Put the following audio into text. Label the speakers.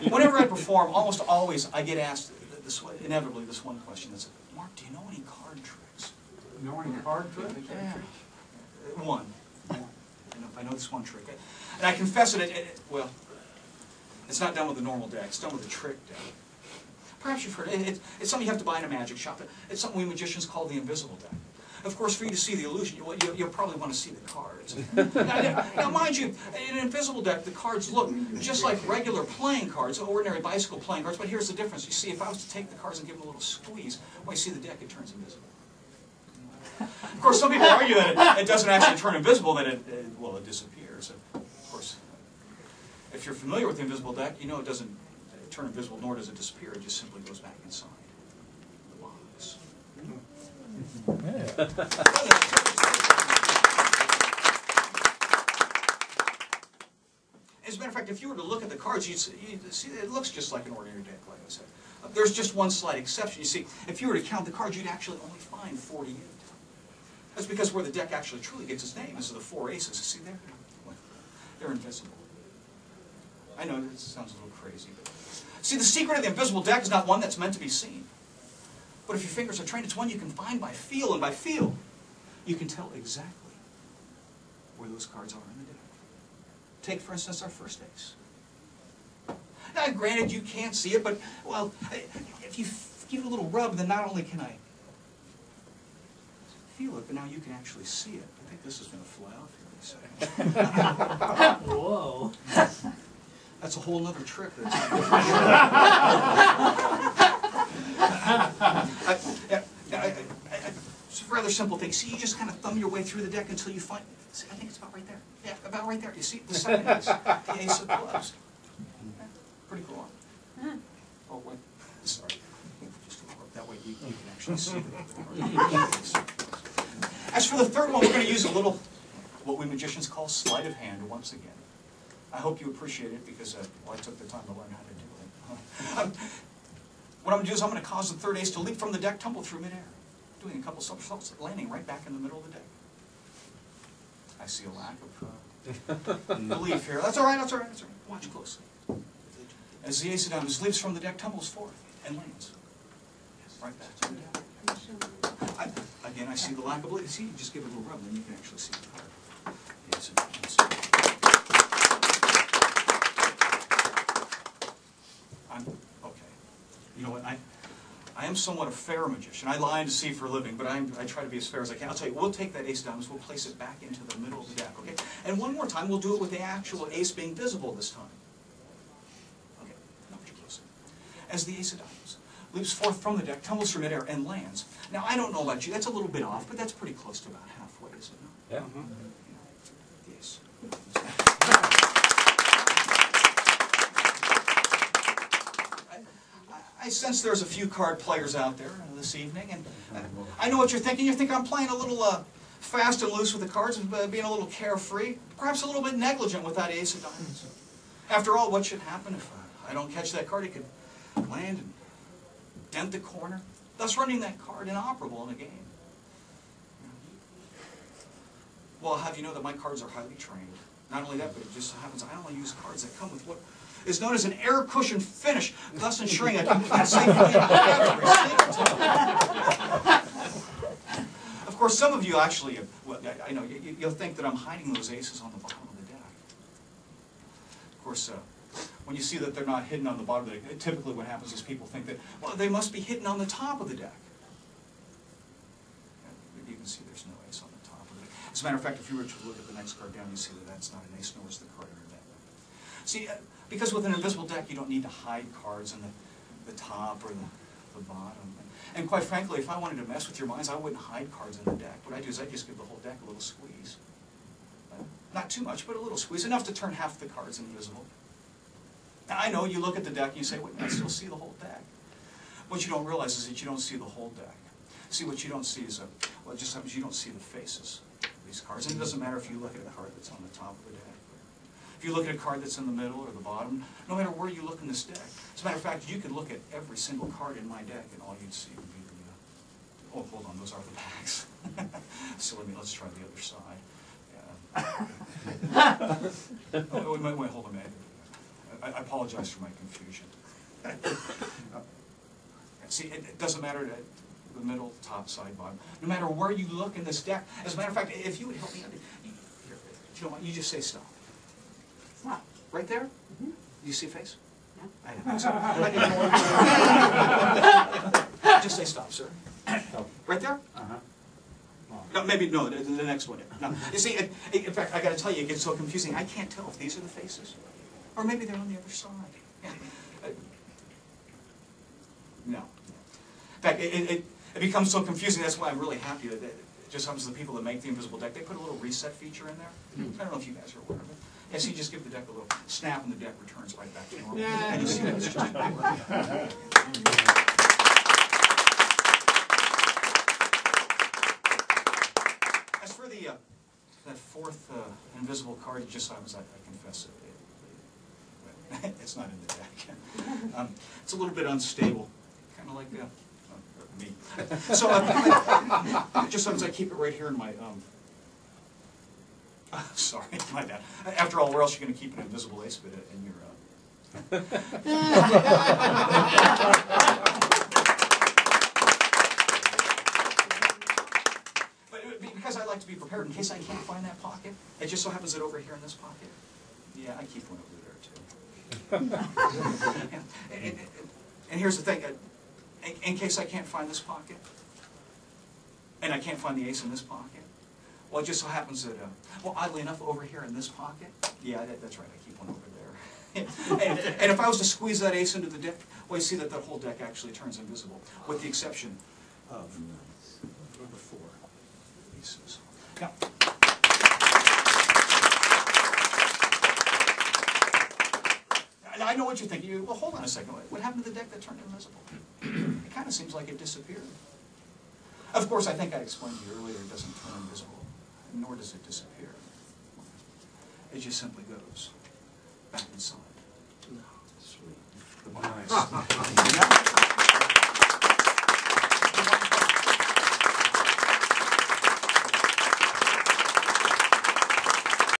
Speaker 1: Whenever I perform, almost always I get asked inevitably this one question. That's, Mark, do you know any card tricks?
Speaker 2: Know any card tricks?
Speaker 1: Yeah. One. I know this one trick. And I confess well, it's not done with the normal deck. It's done with a trick deck. Perhaps you've heard it. It's something you have to buy in a magic shop. It's something we magicians call the invisible deck. Of course, for you to see the illusion, you'll probably want to see the cards. Now, mind you, in an invisible deck, the cards look just like regular playing cards, ordinary bicycle playing cards, but here's the difference. You see, if I was to take the cards and give them a little squeeze, when you see the deck, it turns invisible. Of course, some people argue that it doesn't actually turn invisible, that it disappears. Of course, if you're familiar with the invisible deck, you know it doesn't turn invisible, nor does it disappear. It just simply goes back inside the box. As a matter of fact, if you were to look at the cards, you'd see it looks just like an ordinary deck, like I said. There's just one slight exception. You see, if you were to count the cards, you'd actually only find 48. That's because where the deck actually truly gets its name is the 4 aces. See, they're invisible. I know it sounds a little crazy, but see, the secret of the invisible deck is not one that's meant to be seen. But if your fingers are trained, it's one you can find by feel, and by feel, you can tell exactly where those cards are in the deck. Take, for instance, our first ace. Now, granted, you can't see it, but, well, if you give it a little rub, then not only can I feel it, but now you can actually see it. I think this is going to fly off here in a second.
Speaker 3: Whoa.
Speaker 1: That's a whole other trick. It's a rather simple thing. See, you just kind of thumb your way through the deck until you find, see, I think it's about right there. Yeah, about right there. You see, the second ace, the ace of clubs. Yeah, pretty cool. Oh, wait, sorry. Just that way you can actually see the As for the third one, we're going to use a little, what we magicians call sleight of hand once again. I hope you appreciate it because I took the time to learn how to do it. What I'm going to do is I'm going to cause the third ace to leap from the deck, tumble through midair, doing a couple somersaults, landing right back in the middle of the deck. I see a lack of belief here. That's all right, that's all right, that's all right. Watch closely. As the ace of diamonds leaps from the deck, tumbles forth, and lands right back to the deck. Again, I see the lack of belief. See, you just give it a little rub, then you can actually see the card. The ace of diamonds. Okay. You know what? I am somewhat a fair magician. I lie and deceive for a living, but I try to be as fair as I can. I'll tell you, we'll take that ace of diamonds, we'll place it back into the middle of the deck, okay? And one more time, we'll do it with the actual ace being visible this time. Okay, now watch closely. As the ace of diamonds leaps forth from the deck, tumbles through midair, and lands. Now, I don't know about you, that's a little bit off, but that's pretty close to about halfway, isn't it?
Speaker 3: Yeah.
Speaker 1: The ace. I sense there's a few card players out there this evening, and I know what you're thinking. You think I'm playing a little fast and loose with the cards, being a little carefree, perhaps a little bit negligent with that ace of diamonds. After all, what should happen if I don't catch that card? It could land and dent the corner, thus rendering that card inoperable in a game. Well, I'll have you know that my cards are highly trained. Not only that, but it just so happens I only use cards that come with what is known as an air cushion finish, thus ensuring a complete safety every single time. Of course, some of you actually, well, I know, you'll think that I'm hiding those aces on the bottom of the deck. Of course, when you see that they're not hidden on the bottom of the deck, typically what happens is people think that, well, they must be hidden on the top of the deck. You can see there's no ace on the top of the deck. As a matter of fact, if you were to look at the next card down, you see that that's not an ace, nor is the card under that. See, because with an invisible deck, you don't need to hide cards in the top or the bottom. And quite frankly, if I wanted to mess with your minds, I wouldn't hide cards in the deck. What I do is I just give the whole deck a little squeeze. Not too much, but a little squeeze, enough to turn half the cards invisible. Now, I know you look at the deck and you say, wait, I still see the whole deck. What you don't realize is that you don't see the whole deck. See, what you don't see is, well, it just happens you don't see the faces of these cards. And it doesn't matter if you look at a card that's on the top of the deck. If you look at a card that's in the middle or the bottom, no matter where you look in this deck. As a matter of fact, you could look at every single card in my deck and all you'd see would be the, oh, hold on, those are the backs. So let's try the other side. Wait, hold on a minute. I apologize for my confusion. See, it doesn't matter the middle, top, side, bottom. No matter where you look in this deck. As a matter of fact, if you would help me, if you don't mind, you just say stop.
Speaker 2: Stop.
Speaker 1: Right there?
Speaker 2: Mm-hmm.
Speaker 1: Do you see a face?
Speaker 2: No.
Speaker 1: I didn't know. Just say stop, sir. Right there?
Speaker 3: Uh-huh.
Speaker 1: No, maybe, no, the next one. No. You see, in fact, I got to tell you, it gets so confusing. I can't tell if these are the faces. Or maybe they're on the other side. Yeah. No. In fact, it becomes so confusing. That's why I'm really happy that it just happens to the people that make the Invisible Deck. They put a little reset feature in there. I don't know if you guys are aware of it. Yeah, so you just give the deck a little snap and the deck returns right back to normal.
Speaker 2: Yeah.
Speaker 1: And you see that it's just As for that fourth invisible card, it just happens, I confess it's not in the deck. It's a little bit unstable, kind of like me. So just sometimes I keep it right here in my. Sorry, my bad. After all, where else are you going to keep an invisible ace bit in your? But because I like to be prepared in case I can't find that pocket, it just so happens that over here in this pocket, yeah, I keep one over there too. And here's the thing, in case I can't find this pocket, and I can't find the ace in this pocket, well, it just so happens that, well, oddly enough, over here in this pocket, yeah, that's right, I keep one over there. and if I was to squeeze that ace into the deck, well, you see that the whole deck actually turns invisible, with the exception of number 4 aces. Now, I know what you're thinking. Well, hold on a second. What happened to the deck that turned invisible? It kind of seems like it disappeared. Of course, I think I explained to you earlier, it doesn't turn invisible, nor does it disappear. It just simply goes back inside. Sweet. The box.